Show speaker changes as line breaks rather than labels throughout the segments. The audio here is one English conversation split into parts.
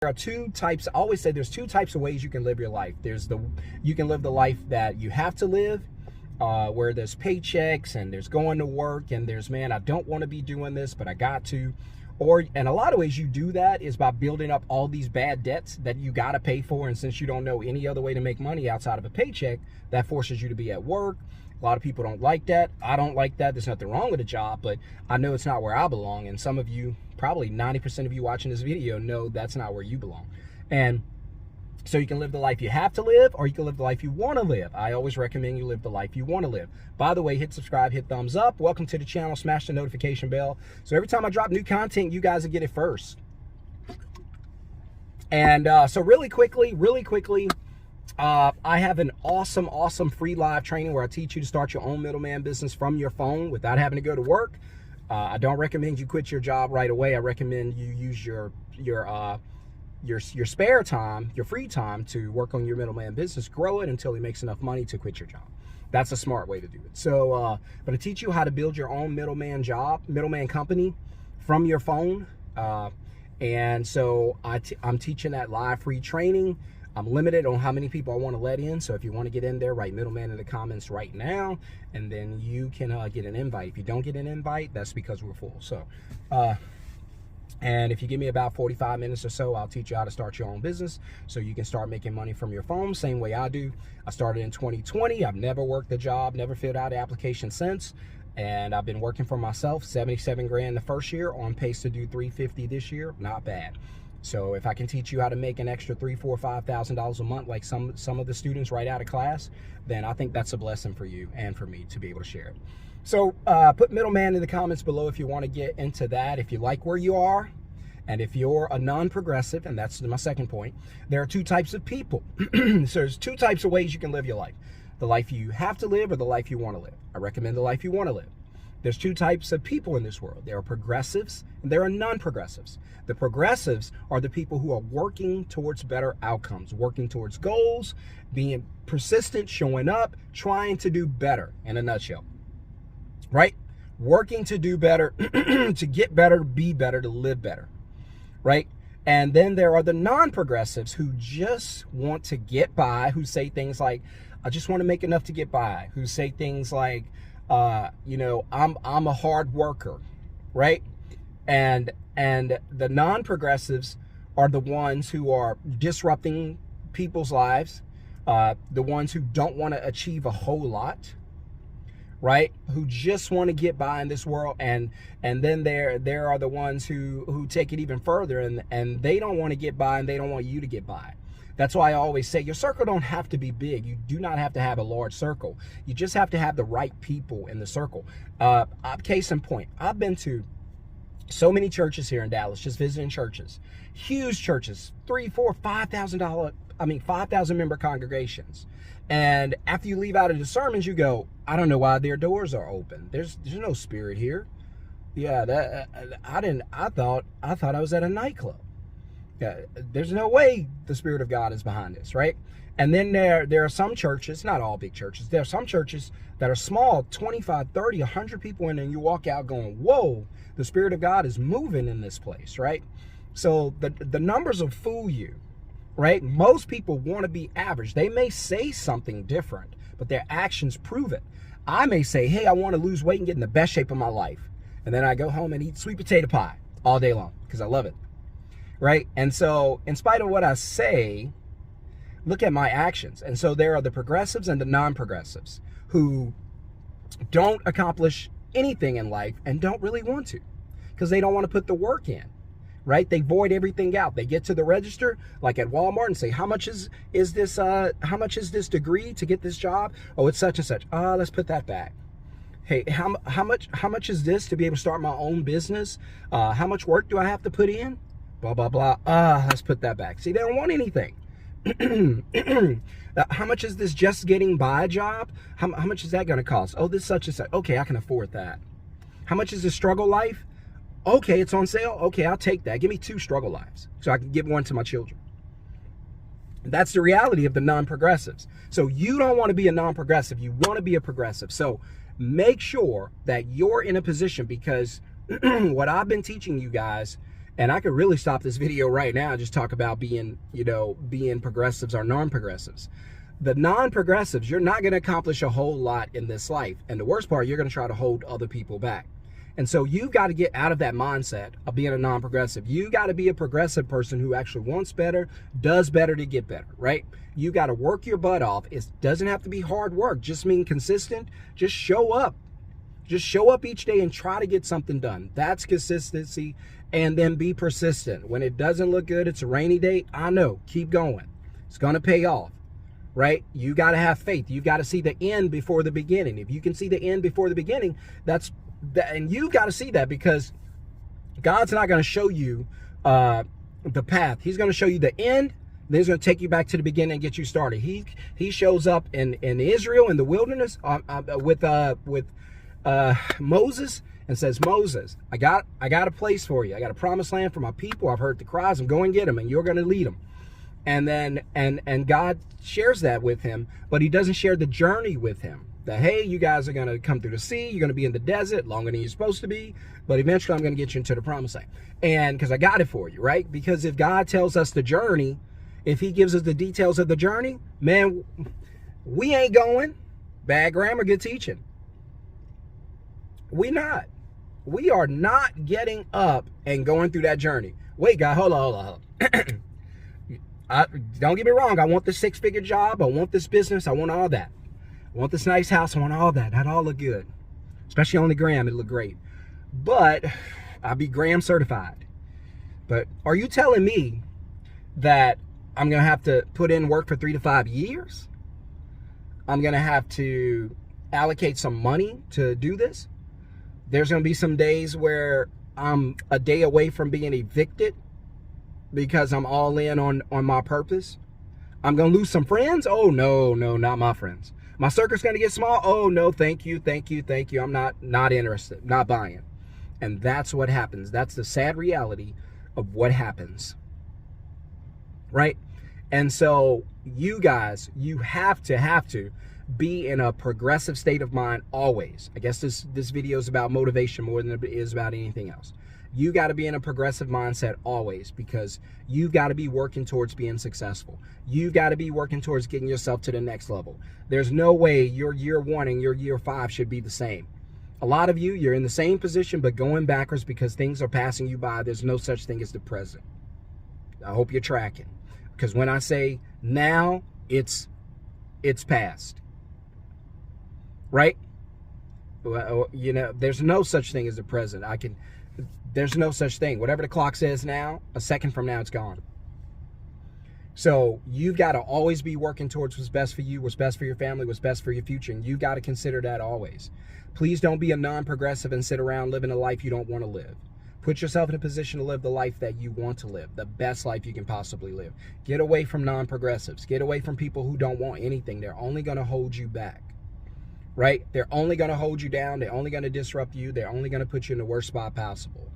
There are two types. I always say there's two types of ways you can live your life. You can live the life that you have to live, where there's paychecks and there's going to work and there's, man, I don't want to be doing this, but I got to. And a lot of ways you do that is by building up all these bad debts that you got to pay for. And since you don't know any other way to make money outside of a paycheck, that forces you to be at work. A lot of people don't like that. I don't like that. There's nothing wrong with a job, but I know it's not where I belong. And some of you, probably 90% of you watching this video, know that's not where you belong. And so you can live the life you have to live, or you can live the life you want to live. I always recommend you live the life you want to live. By the way, hit subscribe, hit thumbs up. Welcome to the channel. Smash the notification bell. So every time I drop new content, you guys will get it first. And so really quickly, I have an awesome free live training where I teach you to start your own middleman business from your phone without having to go to work. I don't recommend you quit your job right away. I recommend you use your spare time, your free time, to work on your middleman business, grow it until it makes enough money to quit your job. That's a smart way to do it. So, but I teach you how to build your own middleman company from your phone. And so I'm teaching that live free training. I'm limited on how many people I want to let in. So if you want to get in there, write middleman in the comments right now, and then you can get an invite. If you don't get an invite, that's because we're full. So, and if you give me about 45 minutes or so, I'll teach you how to start your own business so you can start making money from your phone, same way I do. I started in 2020. I've never worked a job, never filled out an application since. And I've been working for myself, 77 grand the first year, on pace to do 350 this year. Not bad. So if I can teach you how to make an extra $3,000, $4,000, $5,000 a month, like some of the students right out of class, then I think that's a blessing for you and for me to be able to share it. So put middleman in the comments below if you want to get into that. If you like where you are, and if you're a non-progressive, and that's my second point, there are two types of people. So there's two types of ways you can live your life. The life you have to live or the life you want to live. I recommend the life you want to live. There's two types of people in this world. There are progressives and there are non-progressives. The progressives are the people who are working towards better outcomes, working towards goals, being persistent, showing up, trying to do better, in a nutshell, right? Working to do better, to get better, be better, to live better, right? And then there are the non-progressives who just want to get by, who say things like, I just want to make enough to get by, who say things like, you know, I'm a hard worker, right? And the non-progressives are the ones who are disrupting people's lives, the ones who don't want to achieve a whole lot, right? Who just want to get by in this world. And then there are the ones who take it even further, and they don't want to get by and they don't want you to get by. That's why I always say your circle don't have to be big. You do not have to have a large circle. You just have to have the right people in the circle. Case in point, I've been to so many churches here in Dallas, just visiting churches, huge churches, 3,000, 4,000, 5,000 member congregations. And after you leave out of the sermons, you go, I don't know why their doors are open. There's no spirit here. Yeah, I thought I was at a nightclub. Yeah, there's no way the Spirit of God is behind this, right? And then there are some churches, not all big churches, there are some churches that are small, 25, 30, 100 people in there, and you walk out going, whoa, the Spirit of God is moving in this place, right? So the numbers will fool you, right? Most people want to be average. They may say something different, but their actions prove it. I may say, hey, I want to lose weight and get in the best shape of my life. And then I go home and eat sweet potato pie all day long because I love it. Right? And so in spite of what I say, look at my actions. And so there are the progressives and the non-progressives who don't accomplish anything in life and don't really want to because they don't want to put the work in, right? They void everything out. They get to the register like at Walmart and say, how much is this degree to get this job? Oh, it's such and such. Let's put that back. Hey, how much is this to be able to start my own business? How much work do I have to put in? Blah, blah, blah. Let's put that back. See, they don't want anything. How much is this just getting by job? How much is that going to cost? Oh, this such and such. Okay, I can afford that. How much is this struggle life? Okay, it's on sale. Okay, I'll take that. Give me 2 struggle lives so I can give one to my children. That's the reality of the non-progressives. So you don't want to be a non-progressive. You want to be a progressive. So make sure that you're in a position, because what I've been teaching you guys And I could really stop this video right now and just talk about being, being progressives or non-progressives. The non-progressives, you're not going to accomplish a whole lot in this life. And the worst part, you're going to try to hold other people back. And so you've got to get out of that mindset of being a non-progressive. You got to be a progressive person who actually wants better, does better to get better, right? You got to work your butt off. It doesn't have to be hard work. Just mean consistent. Just show up. Just show up each day and try to get something done. That's consistency. And then be persistent. When it doesn't look good, it's a rainy day, I know, keep going. It's going to pay off, right? You got to have faith. You got to see the end before the beginning. If you can see the end before the beginning, and you got to see that, because God's not going to show you the path. He's going to show you the end. Then he's going to take you back to the beginning and get you started. He shows up in Israel in the wilderness with Moses, and says, Moses, I got a place for you. I got a promised land for my people. I've heard the cries. I'm going to get them, and you're going to lead them. And then and God shares that with him, but he doesn't share the journey with him. That, hey, you guys are going to come through the sea. You're going to be in the desert longer than you're supposed to be, but eventually I'm going to get you into the promised land. And because I got it for you, right? Because if God tells us the journey, if he gives us the details of the journey, man, we ain't going. Bad grammar, good teaching. We are not getting up and going through that journey. Wait, God, hold on. Don't get me wrong. I want the 6-figure job. I want this business. I want all that. I want this nice house. I want all that. That all look good. Especially on the gram, it look great. But I'll be gram certified. But are you telling me that I'm going to have to put in work for 3 to 5 years? I'm going to have to allocate some money to do this? There's going to be some days where I'm a day away from being evicted because I'm all in on my purpose. I'm going to lose some friends. Oh, no, not my friends. My circle's going to get small. Oh, no, thank you. I'm not interested, not buying. And that's what happens. That's the sad reality of what happens. Right? And so you guys, you have to be in a progressive state of mind always. I guess this video is about motivation more than it is about anything else. You got to be in a progressive mindset always, because you got to be working towards being successful. You got to be working towards getting yourself to the next level. There's no way your year 1 and your year 5 should be the same. A lot of you're in the same position but going backwards because things are passing you by. There's no such thing as the present. I hope you're tracking, because when I say now, it's past. Right? Well, there's no such thing as the present. There's no such thing. Whatever the clock says now, a second from now, it's gone. So you've got to always be working towards what's best for you, what's best for your family, what's best for your future. And you've got to consider that always. Please don't be a non-progressive and sit around living a life you don't want to live. Put yourself in a position to live the life that you want to live, the best life you can possibly live. Get away from non-progressives. Get away from people who don't want anything. They're only going to hold you back. Right? They're only going to hold you down. They're only going to disrupt you. They're only going to put you in the worst spot possible.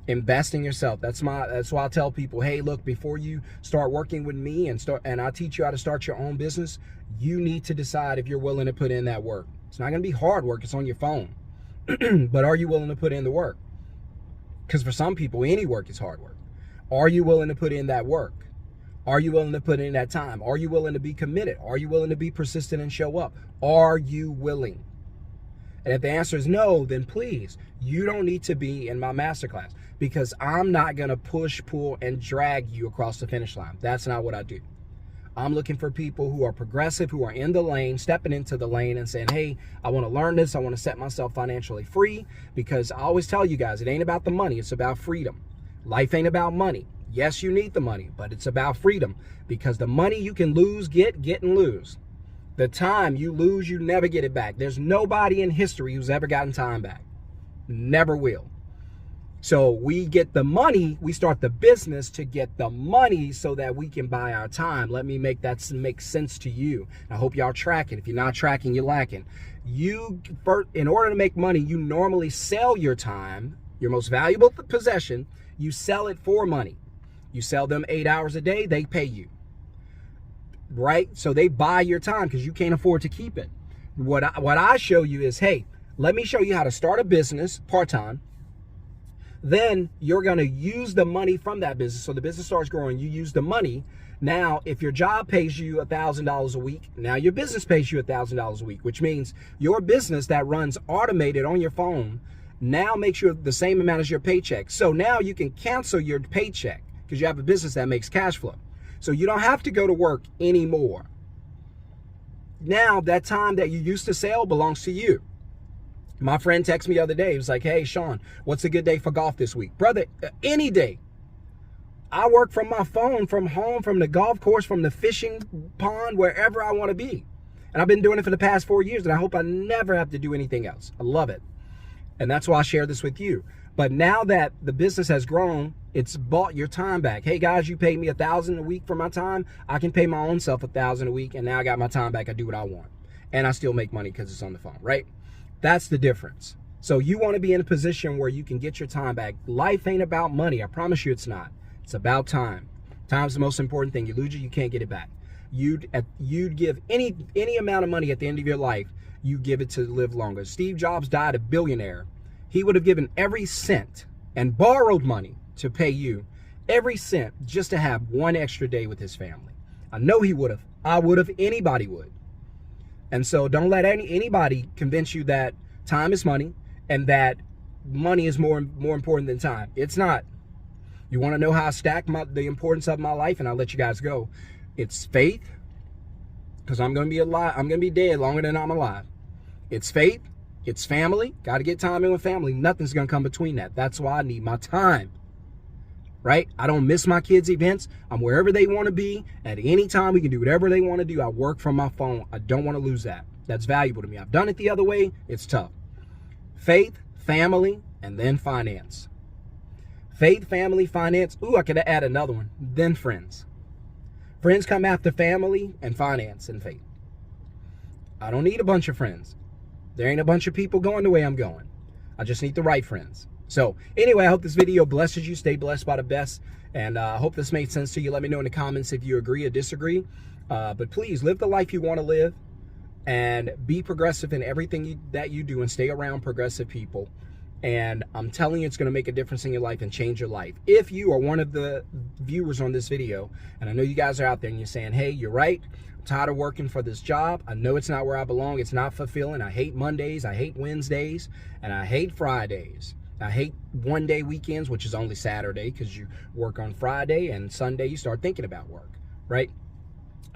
Invest in yourself. That's why I tell people, hey, look, before you start working with me and I teach you how to start your own business, you need to decide if you're willing to put in that work. It's not going to be hard work. It's on your phone. But are you willing to put in the work? Because for some people, any work is hard work. Are you willing to put in that work? Are you willing to put in that time? Are you willing to be committed? Are you willing to be persistent and show up? Are you willing? And if the answer is no, then please, you don't need to be in my masterclass, because I'm not going to push, pull, and drag you across the finish line. That's not what I do. I'm looking for people who are progressive, who are in the lane, stepping into the lane and saying, hey, I want to learn this. I want to set myself financially free, because I always tell you guys, it ain't about the money. It's about freedom. Life ain't about money. Yes, you need the money, but it's about freedom, because the money you can lose, get and lose. The time you lose, you never get it back. There's nobody in history who's ever gotten time back. Never will. So we get the money, we start the business to get the money so that we can buy our time. Let me make that make sense to you. I hope y'all tracking. If you're not tracking, you're lacking. In order to make money, you normally sell your time, your most valuable possession. You sell it for money. You sell them 8 hours a day, they pay you. Right? So they buy your time because you can't afford to keep it. What I show you is, hey, let me show you how to start a business part-time Then you're going to use the money from that business. So the business starts growing, you use the money. Now, if your job pays you $1,000 a week, now your business pays you $1,000 a week, which means your business that runs automated on your phone now makes you the same amount as your paycheck. So now you can cancel your paycheck because you have a business that makes cash flow. So you don't have to go to work anymore. Now that time that you used to sell belongs to you. My friend texted me the other day. He was like, hey, Shon, what's a good day for golf this week? Brother, any day. I work from my phone, from home, from the golf course, from the fishing pond, wherever I want to be. And I've been doing it for the past 4 years, and I hope I never have to do anything else. I love it. And that's why I share this with you. But now that the business has grown, it's bought your time back. Hey guys, you paid me $1,000 a week for my time. I can pay my own self $1,000 a week, and now I got my time back. I do what I want. And I still make money because it's on the phone, right? That's the difference. So you want to be in a position where you can get your time back. Life ain't about money. I promise you it's not. It's about time. Time's the most important thing. You lose it, you can't get it back. You'd give any amount of money at the end of your life, you give it to live longer. Steve Jobs died a billionaire. He would have given every cent and borrowed money to pay you every cent just to have one extra day with his family. I know he would have. I would have. Anybody would. And so don't let anybody convince you that time is money and that money is more important than time. It's not. You want to know how I stack the importance of my life, and I'll let you guys go. It's faith, because I'm going to be alive. I'm going to be dead longer than I'm alive. It's faith. It's family. Got to get time in with family. Nothing's going to come between that. That's why I need my time. Right? I don't miss my kids' events. I'm wherever they want to be at any time. We can do whatever they want to do. I work from my phone. I don't want to lose that. That's valuable to me. I've done it the other way. It's tough. Faith, family, and then finance. Faith, family, finance. Ooh, I could add another one. Then friends. Friends come after family and finance and faith. I don't need a bunch of friends. There ain't a bunch of people going the way I'm going. I just need the right friends. So anyway, I hope this video blesses you. Stay blessed by the best. And I hope this made sense to you. Let me know in the comments if you agree or disagree. But please live the life you want to live and be progressive in everything that you do, and stay around progressive people. And I'm telling you, it's going to make a difference in your life and change your life. If you are one of the viewers on this video, and I know you guys are out there and you're saying, hey, you're right. I'm tired of working for this job. I know it's not where I belong. It's not fulfilling. I hate Mondays. I hate Wednesdays. And I hate Fridays. I hate one-day weekends, which is only Saturday because you work on Friday, and Sunday you start thinking about work, right?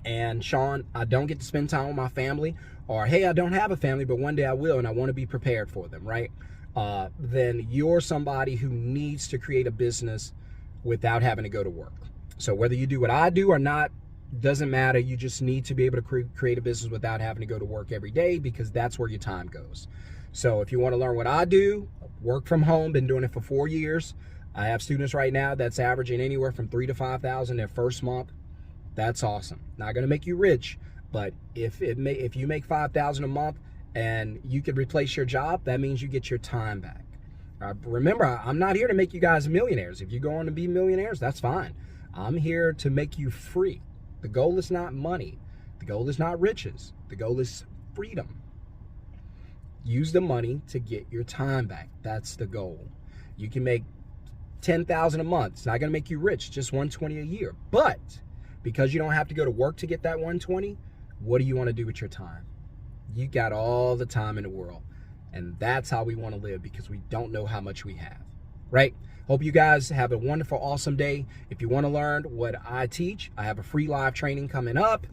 And Shon, I don't get to spend time with my family, or hey, I don't have a family, but one day I will, and I want to be prepared for them, right? Then you're somebody who needs to create a business without having to go to work. So whether you do what I do or not, doesn't matter. You just need to be able to create a business without having to go to work every day, because that's where your time goes. So if you want to learn what I do, work from home, been doing it for 4 years. I have students right now that's averaging anywhere from $3,000 to $5,000 their first month. That's awesome. Not going to make you rich, but if you make $5,000 a month and you could replace your job, that means you get your time back. Remember, I'm not here to make you guys millionaires. If you go on to be millionaires, that's fine. I'm here to make you free. The goal is not money. The goal is not riches. The goal is freedom. Use the money to get your time back. That's the goal. You can make $10,000 a month. It's not going to make you rich, just $120 a year. But because you don't have to go to work to get that $120, what do you want to do with your time? You got all the time in the world. And that's how we want to live, because we don't know how much we have, right? Hope you guys have a wonderful, awesome day. If you want to learn what I teach, I have a free live training coming up.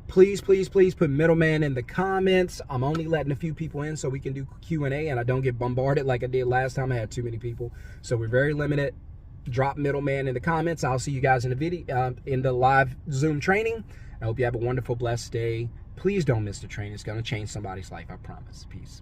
Please put middleman in the comments. I'm only letting a few people in so we can do Q&A and I don't get bombarded like I did last time. I had too many people. So we're very limited. Drop middleman in the comments. I'll see you guys in the video, in the live Zoom training. I hope you have a wonderful, blessed day. Please don't miss the training. It's going to change somebody's life. I promise. Peace.